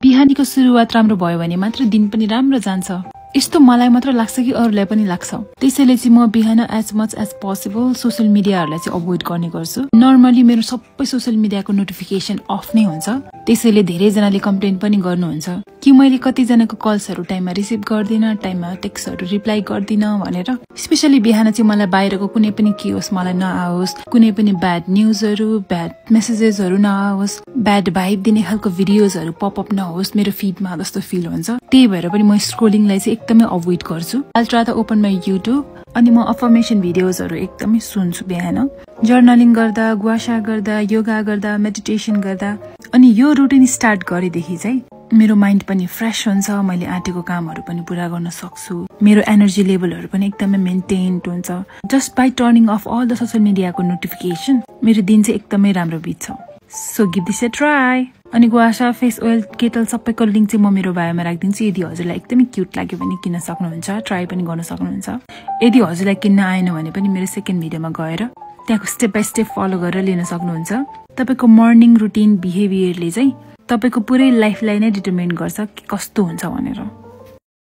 बिहानीको सुरुवात राम्रो भयो भने मात्र दिन पनि राम्रो जान्छ। यस्तो मलाई मात्र लाग्छ कि अरूलाई पनि लाग्छ। त्यसैले चाहिँ म बिहान as much as possible social मिडियाहरूलाई चाहिँ अभोइड गर्ने गर्छु। नर्मली मेरो सबै सोशल मिडियाको नोटिफिकेसन अफ नै हुन्छ। त्यसैले धेरैजनाले कम्प्लेन पनि गर्नुहुन्छ कि मैले कतिजनाको कल्सहरू टाइममा रिसिभ गर्दिनँ, टाइममा टेक्स्टहरू रिप्लाई गर्दिनँ भनेर। स्पेसली बिहान चाहिँ मलाई बाहिरको कुनै पनि के होस् मलाई नआओस्, कुनै पनि ब्याड न्युजहरू, ब्याड मेसेजेसहरू नआओस्, ब्याड भाइब दिने खालको भिडियोजहरू पपअप नहोस् मेरो फिडमा जस्तो फिल हुन्छ। त्यही भएर पनि म स्क्रोलिङलाई चाहिँ एकदमै अभोइड गर्छु। I'll try to open my YouTube अनि म अफर्मेसन भिडियोजहरू एकदमै सुन्छु बिहान। जर्नलिङ गर्दा, गुवासा गर्दा, योगा गर्दा, मेडिटेसन गर्दा अनि यो रुटिन स्टार्ट गरेदेखि चाहिँ मेरो माइन्ड पनि फ्रेश हुन्छ, मैले आँटेको कामहरू पनि पुरा गर्न सक्छु, मेरो एनर्जी लेभलहरू पनि एकदमै मेन्टेन्ड हुन्छ। Just by turning off all the social मिडियाको नोटिफिकेसन मेरो दिन चाहिँ एकदमै राम्रो बित्छ। So give this a try. अनि गुवासा फेस ओइल केटल सबैको लिङ्क चाहिँ म मेरो बायोमा राखिदिन्छु। यदि हजुरलाई एकदमै क्युट लाग्यो भने किन्न सक्नुहुन्छ, ट्राई पनि गर्न सक्नुहुन्छ। यदि हजुरलाई किन्न आएन भने पनि मेरो सेकेन्ड भिडियोमा गएर त्यहाँको स्टेप बाई स्टेप फलो गरेर लिन सक्नुहुन्छ। तपाईँको मर्निङ रुटिन बिहेभियरले चाहिँ तपाईँको पुरै लाइफलाई नै डिटर्मिन गर्छ कि कस्तो हुन्छ भनेर।